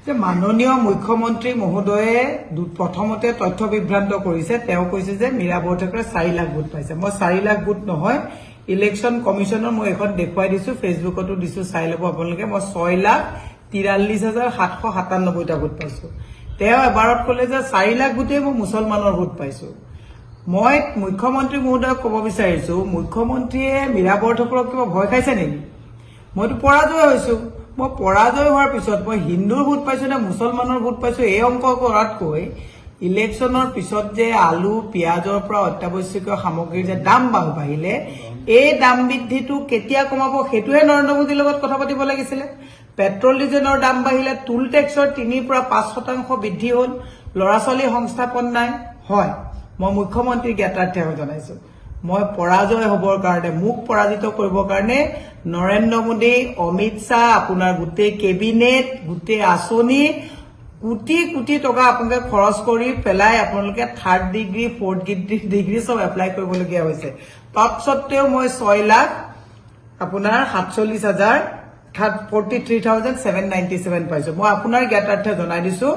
যে মাননীয় মুখ্যমন্ত্ৰী মহোদয়ে প্ৰথমতে তথ্য বিভ্ৰান্ত কৰিছে। তেওঁ কৈছে যে মীৰা বৰঠাকুৰে 4 লাখ ভোট পাইছে। মই 4 লাখ ভোট নহয়, ইলেকশ্যন কমিশনৰ মই এখন দেখুৱাই দিছো, ফেচবুকতো দিছো, চাই ল'ব আপোনালোকে। মই 6,43,797টা ভোট পাইছো। তেওঁ এবাৰত ক'লে যে 4 লাখ ভোটেই মই মুছলমানৰ ভোট পাইছো। মই মুখ্যমন্ত্ৰী মহোদয়ক ক'ব বিচাৰিছো, মুখ্যমন্ত্ৰীয়ে মীৰা বৰঠাকুৰক কিবা ভয় খাইছে নেকি? মইতো পৰাজয় হৈছো। মই পৰাজয় হোৱাৰ পিছত মই হিন্দুৰ ভোট পাইছো নে মুছলমানৰ ভোট পাইছো এই অংক কৰাতকৈ ইলেকশ্যনৰ পিছত যে আলু পিয়াজৰ পৰা অত্যাৱশ্যকীয় সামগ্ৰীৰ যে দাম বাঢ়িলে, এই দাম বৃদ্ধিটো কেতিয়া কমাব সেইটোহে নৰেন্দ্ৰ মোদীৰ লগত কথা পাতিব লাগিছিলে। পেট্ৰল ডিজেলৰ দাম বাঢ়িলে, টুল টেক্সৰ 3 পৰা 5% বৃদ্ধি হ'ল, ল'ৰা ছোৱালী সংস্থাপন নাই। হয়, মই মুখ্যমন্ত্ৰীক জ্ঞাতাৰ্থে জনাইছো, মই পৰাজয় হবৰ কাৰণে, মোক পৰাজিত কৰিবৰ কাৰণে নৰেন্দ্ৰ মোদী, অমিত শ্বাহ, আপোনাৰ গোটেই কেবিনেট, গোটেই আঁচনি, কোটি কোটি টকা আপোনালোকে খৰচ কৰি পেলাই আপোনালোকে 3rd ডিগ্ৰী 4th ডিগ্ৰী চব এপ্লাই কৰিবলগীয়া হৈছে। তৎসত্বেও মই 6,47,797 পাইছো। মই আপোনাৰ জ্ঞাতাৰ্থে জনাই দিছো,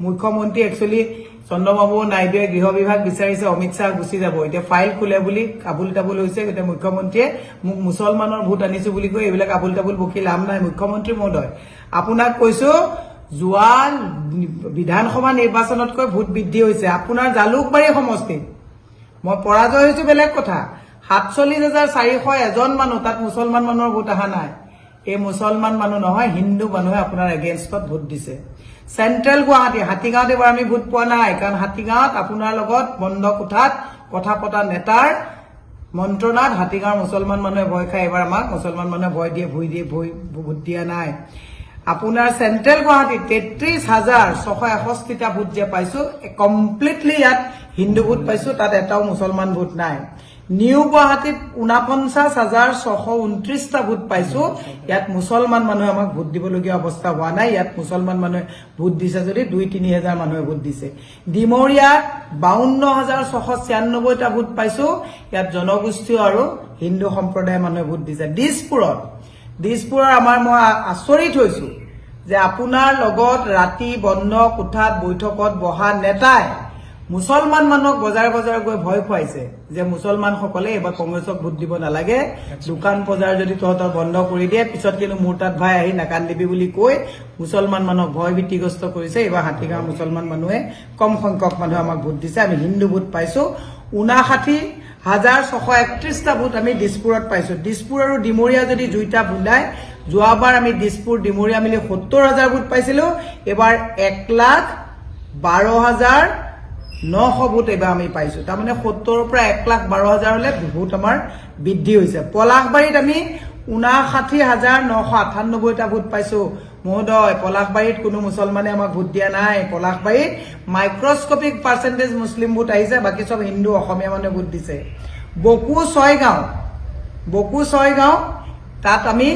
মুখ্যমন্ত্ৰী একচুৱেলি চন্দ্ৰবাবু নাইডুৱে গৃহ বিভাগ বিচাৰিছে, অমিত শ্বাহ গুচি যাব, এতিয়া ফাইল খোলে বুলি আবুল তাবুল হৈছে। এতিয়া মুখ্যমন্ত্ৰীয়ে মোক মুছলমানৰ ভোট আনিছো বুলি কৈ এইবিলাক আবুল তাবুল বকি লাভ নাই। মুখ্যমন্ত্ৰী মহোদয়, আপোনাক কৈছো, যোৱা বিধানসভা নিৰ্বাচনতকৈ ভোট বৃদ্ধি হৈছে আপোনাৰ জালুকবাৰী সমষ্টিত। মই পৰাজয় হৈছো বেলেগ কথা। 47,400 এজন মানুহ, তাত মুছলমান মানুহৰ ভোট অহা নাই। এই মুছলমান মানুহ নহয়, হিন্দু মানুহে আপোনাৰ এগেইনষ্টত ভোট দিছে। চেন্ট্ৰেল গুৱাহাটী, হাতীগাঁৱত এবাৰ আমি ভোট পোৱা নাই, কাৰণ হাতীগাঁৱত আপোনাৰ লগত বন্ধ কোঠাত কথা পতা নেতাৰ মন্ত্ৰণাত হাতীগাঁৱৰ মুছলমান মানুহে ভয় খায়। এবাৰ আমাক মুছলমান মানুহে ভয় দিয়ে, ভোট দিয়া নাই। আপোনাৰ চেন্ট্ৰেল গুৱাহাটীত 33,661টা ভোট যে পাইছো, কমপ্লিটলি ইয়াত হিন্দু ভোট পাইছো, তাত এটাও মুছলমান ভোট নাই। নিউ গুৱাহাটীত 49,629টা ভোট পাইছো, ইয়াত মুছলমান মানুহে আমাক ভোট দিবলগীয়া অৱস্থা হোৱা নাই। ইয়াত মুছলমান মানুহে ভোট দিছে যদি 2-3 হাজাৰ মানুহে ভোট দিছে। ডিমৰীয়াত 52,696টা ভোট পাইছো, ইয়াত জনগোষ্ঠী আৰু হিন্দু সম্প্ৰদায়ৰ মানুহে ভোট দিছে। দিছপুৰৰ মই আচৰিত হৈছো যে আপোনাৰ লগত ৰাতি বন্ধ কোঠাত বৈঠকত বহা নেতাই মুছলমান মানুহক বজাৰ গৈ ভয় খুৱাইছে যে মুছলমানসকলে এবাৰ কংগ্ৰেছক ভোট দিব নালাগে, দোকান বজাৰ যদি তহঁতৰ বন্ধ কৰি দিয়ে পিছত কিন্তু মোৰ তাত ভাই আহি নাকান্দিবি বুলি কৈ মুছলমান মানুহক ভয় ভীতিগ্ৰস্ত কৰিছে। এইবাৰ হাতীগাঁৱৰ মুছলমান মানুহে কম সংখ্যক মানুহে আমাক ভোট দিছে। আমি হিন্দু ভোট পাইছো 59,631টা ভোট আমি দিছপুৰত পাইছো। দিছপুৰ আৰু ডিমৰীয়া যদি দুইটা বুন্দাই, যোৱাবাৰ আমি দিছপুৰ ডিমৰীয়া মিলি 70,000 ভোট পাইছিলো, এবাৰ 1,12,900 ভোট এবাৰ আমি পাইছো। তাৰমানে 70ৰ পৰা 1,12,000 হলে ভোট আমাৰ বৃদ্ধি হৈছে। পলাশবাৰীত আমি 59,998টা ভোট পাইছো। মহোদয়, পলাশবাৰীত কোনো মুছলমানে আমাক ভোট দিয়া নাই। পলাশবাৰীত মাইক্ৰস্কপিক পাৰ্চেন্টেজ মুছলিম ভোট আহিছে, বাকী চব হিন্দু অসমীয়া মানুহে ভোট দিছে। বকু ছয়গাঁও তাত আমি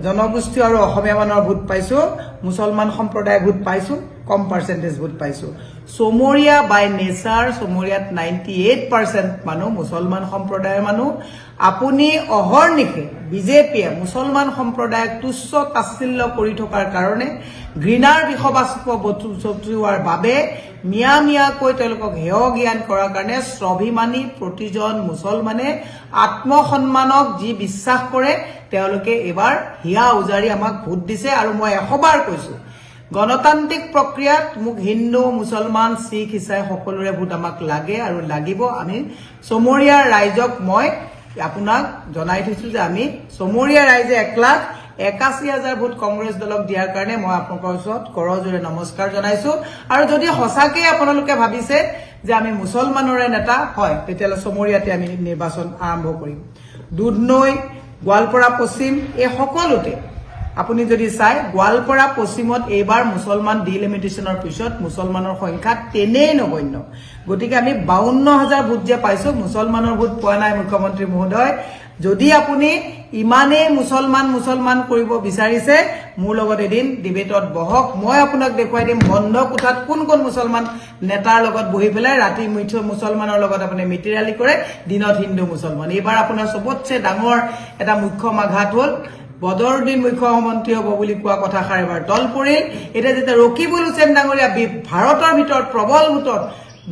জনগোষ্ঠী আৰু অসমীয়া মানুহৰ ভোট পাইছো, মুছলমান সম্প্ৰদায়ৰ ভোট পাইছো, কম পাৰ্চেন্টেজ ভোট পাইছো। চমৰীয়া বাই নেচাৰ, চমৰীয়াত 98% মানুহ মুছলমান সম্প্ৰদায়ৰ মানুহ। আপুনি অহৰ্নিশে বিজেপিয়ে মুছলমান সম্প্ৰদায়ক তুচ্ছ তাচ্ছিল্য কৰি থকাৰ কাৰণে, ঘৃণাৰ বিষবাষ্প বটোৱাৰ বাবে, মিয়াকৈ তেওঁলোকক হেয় জ্ঞান কৰাৰ কাৰণে স্বাভিমানী প্ৰতিজন মুছলমানে আত্মসন্মানক যি বিশ্বাস কৰে তেওঁলোকে এবাৰ হিয়া উজাৰি আমাক ভোট দিছে। আৰু মই 100 বাৰ কৈছো, গণতান্ত্ৰিক প্ৰক্ৰিয়াত মোক হিন্দু, মুছলমান, শিখ, ইছাই সকলোৰে ভোট আমাক লাগে আৰু লাগিব। আমি চমৰীয়াৰ ৰাইজক মই আপোনাক জনাই থৈছো যে আমি চমৰীয়া ৰাইজে 1,81,000 ভোট কংগ্ৰেছ দলক দিয়াৰ কাৰণে মই আপোনালোকৰ ওচৰত কৰজোৰে নমস্কাৰ জনাইছো। আৰু যদি সঁচাকে আপোনালোকে ভাবিছে যে আমি মুছলমানৰে নেতা হয়, তেতিয়াহ'লে চমৰীয়াতে আমি নিৰ্বাচন আৰম্ভ কৰিম। দুধনৈ, গোৱালপাৰা পশ্চিম, এই সকলোতে আপুনি যদি চাই, গোৱালপাৰা পশ্চিমত এইবাৰ মুছলমান ডিলিমিটেশ্যনৰ পিছত মুছলমানৰ সংখ্যা তেনেই নগণ্য। গতিকে আমি 52,000 ভোট যে পাইছো, মুছলমানৰ ভোট পোৱা নাই। মুখ্যমন্ত্ৰী মহোদয়, যদি আপুনি ইমানেই মুছলমান কৰিব বিচাৰিছে, মোৰ লগত এদিন ডিবেটত বহক, মই আপোনাক দেখুৱাই দিম বন্ধ কোঠাত কোন মুছলমান নেতাৰ লগত বহি পেলাই ৰাতি মুছলমানৰ লগত আপুনি মিতিৰ আলি কৰে, দিনত হিন্দু মুছলমান। এইবাৰ আপোনাৰ চবতছে ডাঙৰ এটা মুখ্য আঘাত হ'ল বদৰুদ্দিন মুখ্যমন্ত্ৰী হ'ব বুলি কোৱা কথাষাৰ এবাৰ দল পৰিল এতিয়া যেতিয়া ৰকিবুল হুছেইন ডাঙৰীয়া ভাৰতৰ ভিতৰত প্ৰবল ভোটত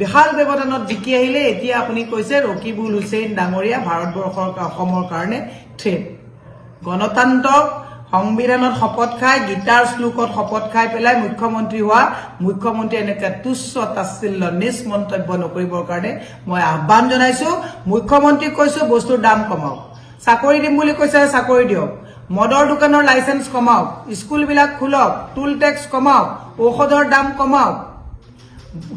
বিশাল ব্যৱধানত জিকি আহিলে এতিয়া আপুনি কৈছে ৰকিবুল হুছেইন ডাঙৰীয়া ভাৰতবৰ্ষৰ অসমৰ কাৰণে থ্ৰেট গণতন্ত্ৰক সংবিধানত শপত খাই গীতাৰ শ্লোকত শপত খাই পেলাই মুখ্যমন্ত্ৰী হোৱা মুখ্যমন্ত্ৰী এনেকৈ তুচ্ছ তাচ্ছিল্য নিজ মন্তব্য নকৰিবৰ কাৰণে মই আহ্বান জনাইছো মুখ্যমন্ত্ৰীক কৈছো বস্তুৰ দাম কমাওক চাকৰি দিম বুলি কৈছে চাকৰি দিয়ক মদৰ দোকানৰ লাইসেন্স কমাওক স্কুলবিলাক খোলক টুল টেক্স কমাওক ঔষধৰ দাম কমাওক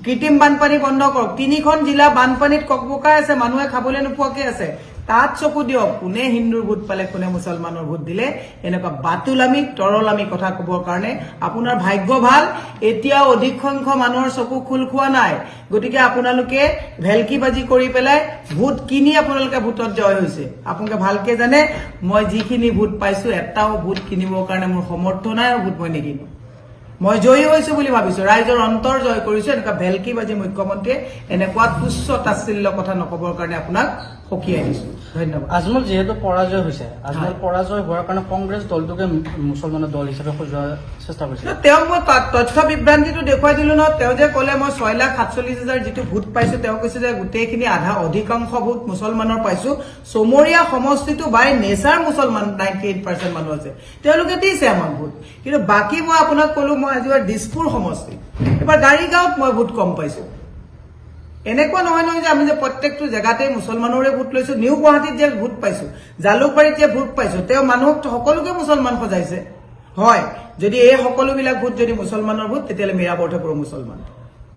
কৃত্ৰিম বানপানী বন্ধ কৰক ৩খন জিলা বানপানীত ককবকাই আছে মানুহে খাবলৈ নোপোৱাকে আছে তাত চকু দিয়ক কোনে হিন্দুৰ ভোট পালে কোনে মুছলমানৰ ভোট দিলে এনেকুৱা বাতুলামি তৰলামি কথা কবৰ কাৰণে আপোনাৰ ভাগ্য ভাল এতিয়াও অধিক সংখ্যক মানুহৰ চকু খুল খোৱা নাই গতিকে আপোনালোকে ভেলকিবাজি কৰি পেলাই ভোট কিনি আপোনালোকে ভোটত জয় হৈছে আপোনালোকে ভালকে জানে মই যিখিনি ভোট পাইছো এটাও ভোট কিনিবৰ কাৰণে মোৰ সমৰ্থ নাই আৰু ভোট মই নিকিনো মই জয়ী হৈছো বুলি ভাবিছো ৰাইজৰ অন্তৰ জয় কৰিছো এনেকুৱা ভেলকিবাজি মুখ্যমন্ত্ৰীয়ে এনেকুৱা তুচ্ছ তাচ্ছিল্য কথা নকবৰ কাৰণে আপোনাক সকিয়াই দিছো ধন্যবাদ আজমল যেহেতু পৰাজয় হৈছে আজমল পৰাজয় হোৱাৰ কাৰণে কংগ্ৰেছ দলটোকে মুছলমানৰ দল হিচাপে সজোৱাৰ চেষ্টা কৰিছে তেওঁ মই তথ্য বিভ্ৰান্তিটো দেখুৱাই দিলো ন তেওঁ যে ক'লে মই 6,47,000 যিটো ভোট পাইছো তেওঁ কৈছে যে গোটেইখিনি আধা অধিকাংশ ভোট মুছলমানৰ পাইছো চমৰীয়া সমষ্টিটো বাই নেচাৰ মুছলমান 98% মানুহ আছে তেওঁলোকে দিছে আমাক ভোট কিন্তু বাকী মই আপোনাক ক'লো মই আজি দিছপুৰ সমষ্টি এবাৰ গাড়ীগাঁৱত মই ভোট কম পাইছো এনেকুৱা নহয় নহয় যে আমি যে প্ৰত্যেকটো জেগাতে মুছলমানৰে ভোট লৈছো নিউ গুৱাহাটীত যে ভোট পাইছো জালুকবাৰীত যে ভোট পাইছো তেওঁ মানুহক সকলোকে মুছলমান সজাইছে হয় যদি এই সকলোবিলাক ভোট যদি মুছলমানৰ ভোট তেতিয়াহ'লে মীৰা বৰঠাকুৰ মুছলমান